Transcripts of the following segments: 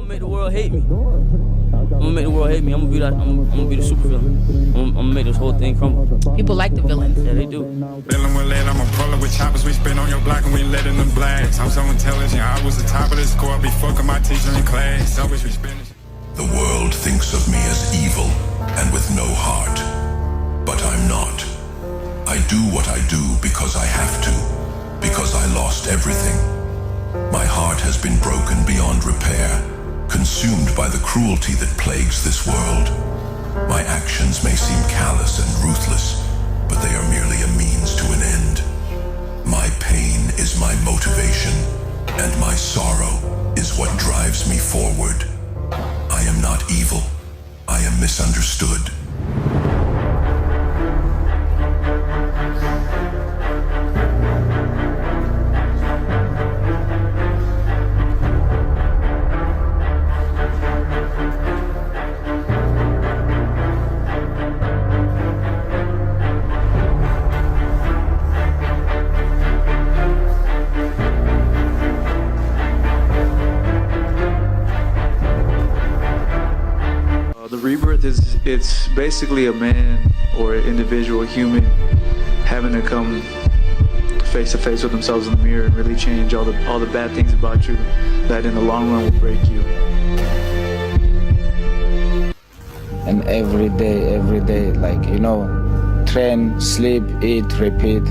make the world hate me. I'm gonna make the world hate me. I'm gonna be that. I'm gonna be the super villain. I'm gonna make this whole thing crumble. People like the villains. Yeah, they do. Feeling with lead, I'm a puller with choppers. We spin on your block and we letting them blast. I'm so intelligent, I was the top of the score. Be fucking my teacher in class. I wish we spin. The world thinks of me as evil and with no heart. But I'm not. I do what I do because I have to. Because I lost everything. My heart has been broken beyond repair, consumed by the cruelty that plagues this world. My actions may seem callous and ruthless, but they are merely a means to an end. My pain is my motivation, and my sorrow is what drives me forward. I am not evil. I am misunderstood. The rebirth it's basically a man or an individual, human, having to come face to face with themselves in the mirror and really change all the bad things about you that in the long run will break you. And every day, like, you know, train, sleep, eat, repeat.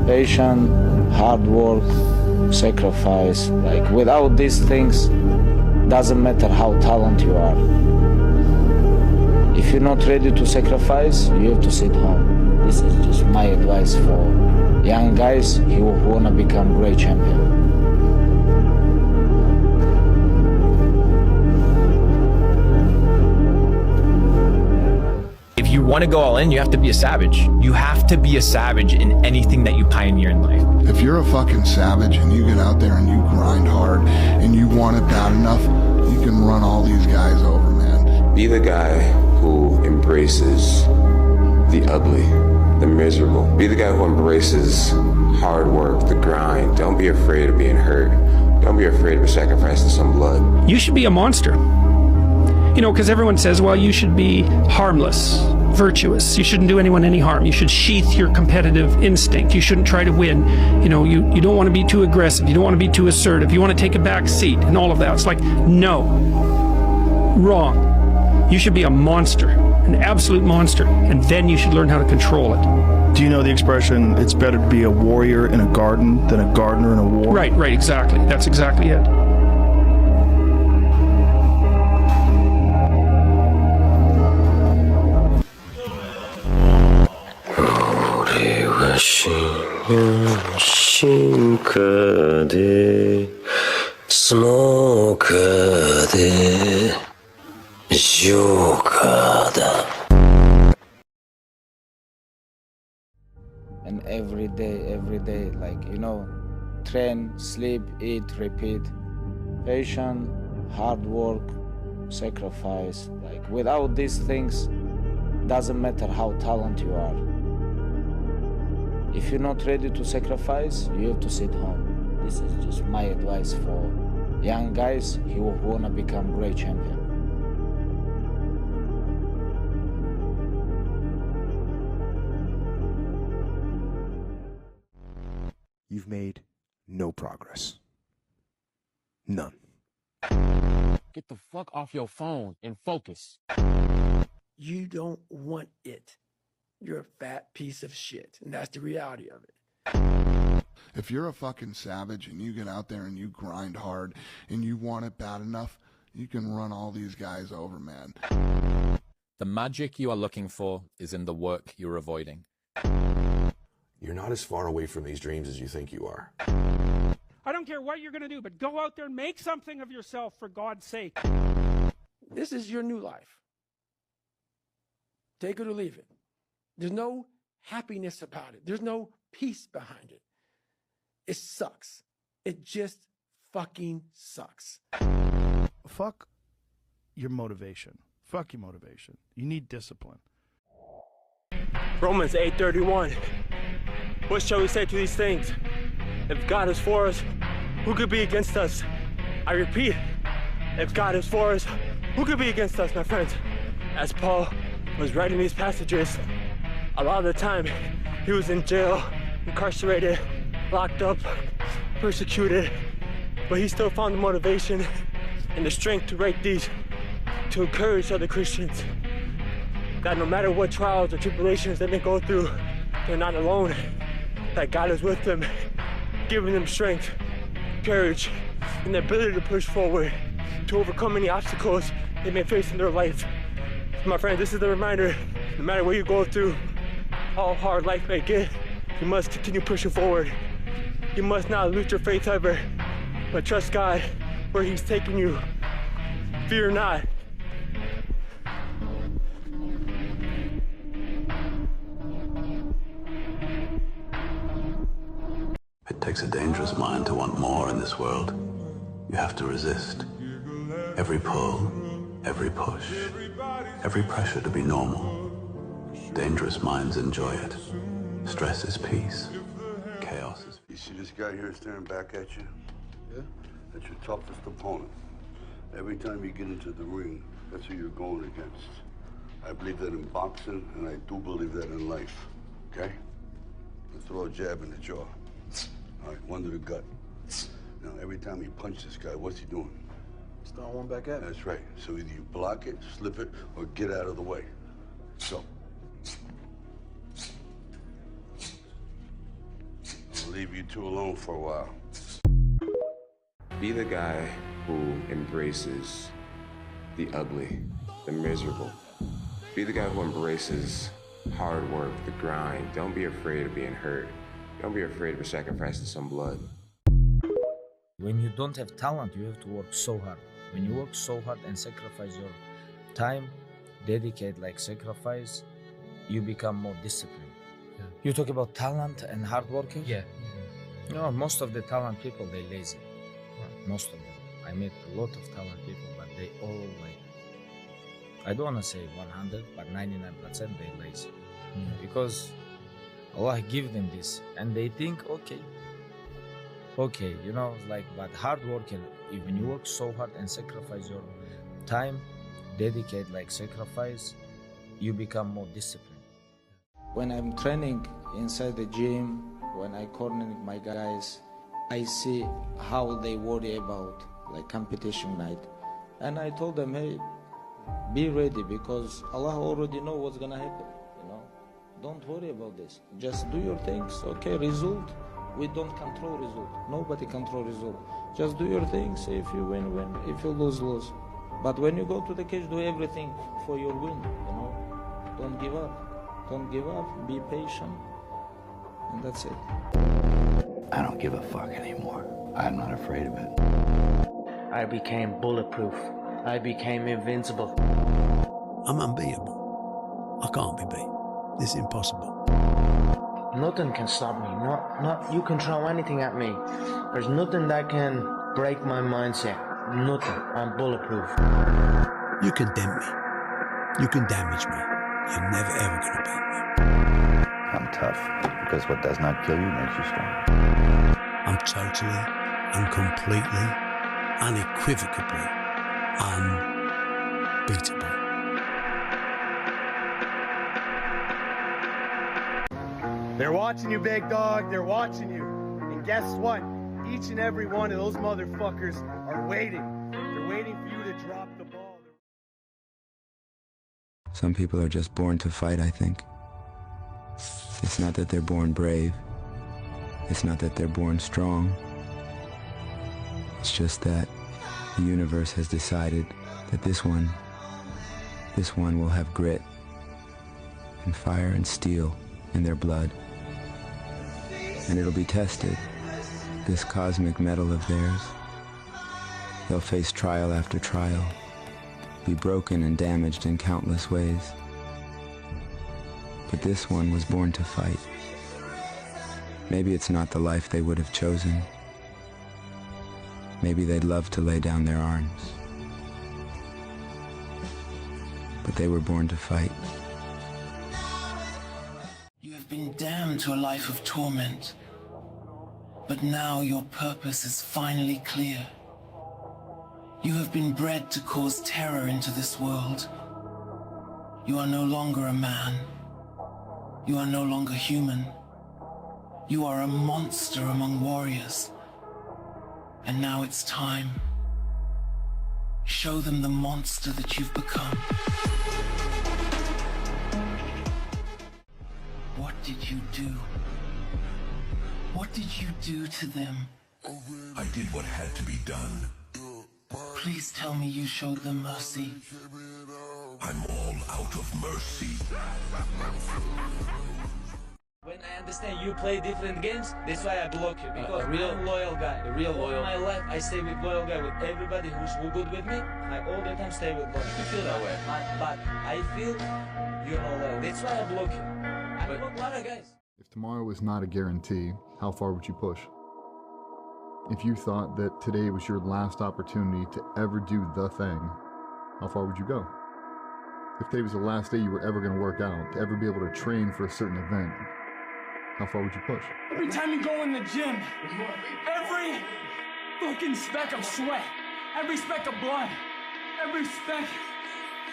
Patience, hard work, sacrifice. Like, without these things, doesn't matter how talented you are. If you're not ready to sacrifice, you have to sit home. This is just my advice for young guys who want to become great champion. If you want to go all in, you have to be a savage. You have to be a savage in anything that you pioneer in life. If you're a fucking savage and you get out there and you grind hard and you want it bad enough, you can run all these guys over, man. Be the guy who embraces the ugly, the miserable. Be the guy who embraces hard work, the grind. Don't be afraid of being hurt. Don't be afraid of sacrificing some blood. You should be a monster. You know, because everyone says, well, you should be harmless, virtuous. You shouldn't do anyone any harm. You should sheath your competitive instinct. You shouldn't try to win. You know, you don't want to be too aggressive. You don't want to be too assertive. You want to take a back seat and all of that. It's like, no. Wrong. You should be a monster, an absolute monster, and then you should learn how to control it. Do you know the expression, it's better to be a warrior in a garden than a gardener in a war? Right, exactly. That's exactly it. And every day, like, you know, train, sleep, eat, repeat. Patience, hard work, sacrifice. Like, without these things, doesn't matter how talented you are. If you're not ready to sacrifice, you have to sit home. This is just my advice for young guys who want to become great champion. You've made no progress. None. Get the fuck off your phone and focus. You don't want it. You're a fat piece of shit, and that's the reality of it. If you're a fucking savage and you get out there and you grind hard and you want it bad enough, you can run all these guys over, man. The magic you are looking for is in the work you're avoiding. You're not as far away from these dreams as you think you are. I don't care what you're going to do, but go out there and make something of yourself, for God's sake. This is your new life. Take it or leave it. There's no happiness about it. There's no peace behind it. It sucks. It just fucking sucks. Fuck your motivation. Fuck your motivation. You need discipline. Romans 8:31. What shall we say to these things? If God is for us, who could be against us? I repeat, If God is for us, who could be against us, my friends? As Paul was writing these passages, a lot of the time he was in jail, incarcerated, locked up, persecuted, but he still found the motivation and the strength to write these, to encourage other Christians that no matter what trials or tribulations they may go through, they're not alone, that God is with them, giving them strength, courage, and the ability to push forward, to overcome any obstacles they may face in their life. My friend, this is the reminder, no matter what you go through, how hard life may get, you must continue pushing forward. You must not lose your faith ever, but trust God where He's taking you. Fear not. It takes a dangerous mind to want more in this world. You have to resist. Every pull, every push, every pressure to be normal. Dangerous minds enjoy it. Stress is peace. Chaos is... You see this guy here staring back at you? Yeah? That's your toughest opponent. Every time you get into the ring, that's who you're going against. I believe that in boxing, and I do believe that in life. Okay? Now throw a jab in the jaw. All right, one to the gut. Now, every time you punch this guy, what's he doing? He's throwing one back at me. That's right. So either you block it, slip it, or get out of the way. So. I'll leave you two alone for a while. Be the guy who embraces the ugly, the miserable. Be the guy who embraces hard work, the grind. Don't be afraid of being hurt. Don't be afraid of sacrificing some blood. When you don't have talent, you have to work so hard. When you work so hard and sacrifice your time, dedicate like sacrifice, you become more disciplined. Yeah. You talk about talent and hard working? Yeah. You know, most of the talent people, they lazy. Most of them. I met a lot of talent people, but they all like, I don't want to say 100, but 99% they lazy. Because Allah give them this, and they think, okay, you know, like, but hard working, when you work so hard and sacrifice your time, dedicate like sacrifice, you become more disciplined. When I'm training inside the gym, when I corner my guys, I see how they worry about like competition night. And I told them, hey, be ready, because Allah already know what's gonna happen, you know. Don't worry about this. Just do your things, okay, result. We don't control result. Nobody control result. Just do your things. If you win, win. If you lose, lose. But when you go to the cage, do everything for your win, you know. Don't give up. Don't give up. Be patient. And that's it. I don't give a fuck anymore. I'm not afraid of it. I became bulletproof. I became invincible. I'm unbeatable. I can't be beat. It's impossible. Nothing can stop me. Not you can throw anything at me. There's nothing that can break my mindset. Nothing. I'm bulletproof. You can dent me. You can damage me. You're never ever gonna beat me. I'm tough, because what does not kill you makes you strong. I'm totally and completely, unequivocally unbeatable. They're watching you, big dog. They're watching you. And guess what? Each and every one of those motherfuckers are waiting. They're waiting for you to drop the ball. Some people are just born to fight, I think. It's not that they're born brave. It's not that they're born strong. It's just that the universe has decided that this one will have grit and fire and steel in their blood. And it'll be tested, this cosmic metal of theirs. They'll face trial after trial, be broken and damaged in countless ways. But this one was born to fight. Maybe it's not the life they would have chosen. Maybe they'd love to lay down their arms. But they were born to fight. You have been damned to a life of torment. But now your purpose is finally clear. You have been bred to cause terror into this world. You are no longer a man. You are no longer human. You are a monster among warriors. And now it's time. Show them the monster that you've become. What did you do? What did you do to them? I did what had to be done. Please tell me you showed them mercy. I'm all out of mercy. When I understand you play different games, that's why I block you, because I'm a loyal guy. A real loyal. All my life, I stay with loyal guy, with everybody who's good with me. I all the time stay with loyal. You feel that way, but I feel you're not loyal. That's why I block you. I block a lot of guys. If tomorrow was not a guarantee, how far would you push? If you thought that today was your last opportunity to ever do the thing, how far would you go? If today was the last day you were ever going to work out, to ever be able to train for a certain event, how far would you push? Every time you go in the gym, every fucking speck of sweat, every speck of blood, every speck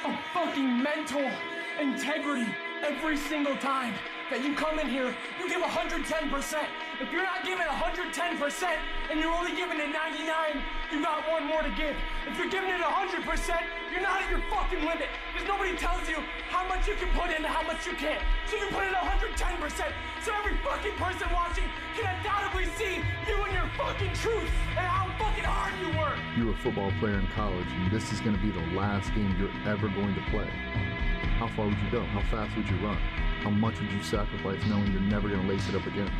of fucking mental integrity, every single time that you come in here, you give 110%. If you're not giving 110% and you're only giving it 99, you got one more to give. If you're giving it 100%, you're not at your fucking limit. Because nobody tells you how much you can put in and how much you can't. So you put in 110%. So every fucking person watching can undoubtedly see you and your fucking truth and how fucking hard you work. You were a football player in college, and this is going to be the last game you're ever going to play. How far would you go? How fast would you run? How much would you sacrifice knowing you're never going to lace it up again?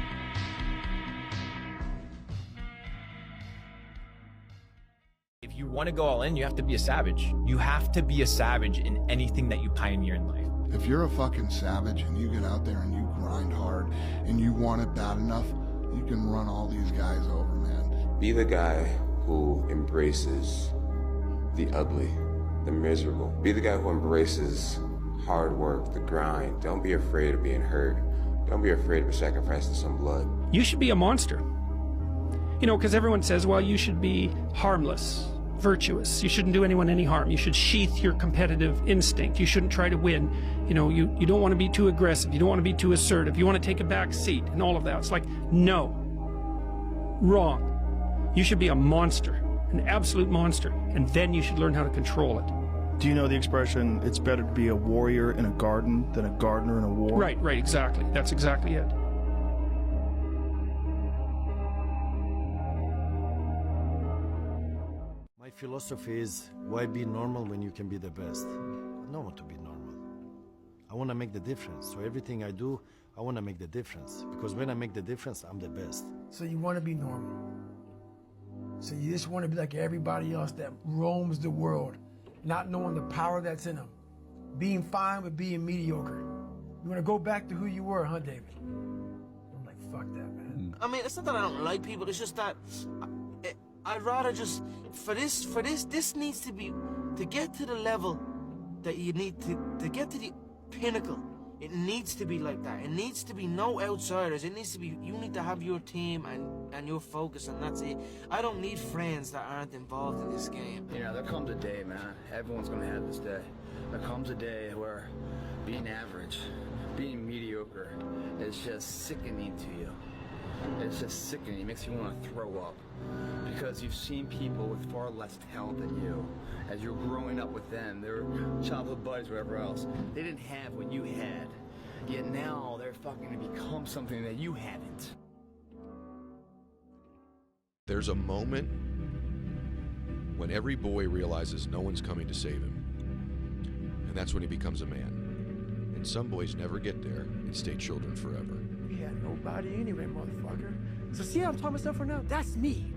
If you want to go all in, you have to be a savage. You have to be a savage in anything that you pioneer in life. If you're a fucking savage and you get out there and you grind hard and you want it bad enough, you can run all these guys over, man. Be the guy who embraces the ugly, the miserable. Be the guy who embraces hard work, the grind. Don't be afraid of being hurt. Don't be afraid of sacrificing some blood. You should be a monster. You know, because everyone says, well, you should be harmless, virtuous. You shouldn't do anyone any harm. You should sheath your competitive instinct. You shouldn't try to win. You know, you don't want to be too aggressive. You don't want to be too assertive. You want to take a back seat and all of that. It's like, no. Wrong. You should be a monster, an absolute monster, and then you should learn how to control it. Do you know the expression, it's better to be a warrior in a garden than a gardener in a war? Right, exactly. That's exactly it. My philosophy is, why be normal when you can be the best? I don't want to be normal. I want to make the difference. So everything I do, I want to make the difference. Because when I make the difference, I'm the best. So you want to be normal. So you just want to be like everybody else that roams the world, not knowing the power that's in them. Being fine with being mediocre. You want to go back to who you were, huh, David? I'm like, fuck that, man. I mean, it's not that I don't like people, it's just that I'd rather just, this needs to be, to get to the level that you need to get to the pinnacle, it needs to be like that. It needs to be no outsiders. It needs to be, you need to have your team and your focus, and that's it. I don't need friends that aren't involved in this game. You know, there comes a day, man, everyone's gonna have this day. There comes a day where being average, being mediocre is just sickening to you. It's just sickening. It makes you want to throw up. Because you've seen people with far less talent than you. As you're growing up with them, their childhood buddies, whatever else, they didn't have what you had. Yet now they're fucking to become something that you haven't. There's a moment when every boy realizes no one's coming to save him. And that's when he becomes a man. And some boys never get there and stay children forever. We had nobody anyway, motherfucker. So see how I'm talking myself for now? That's me.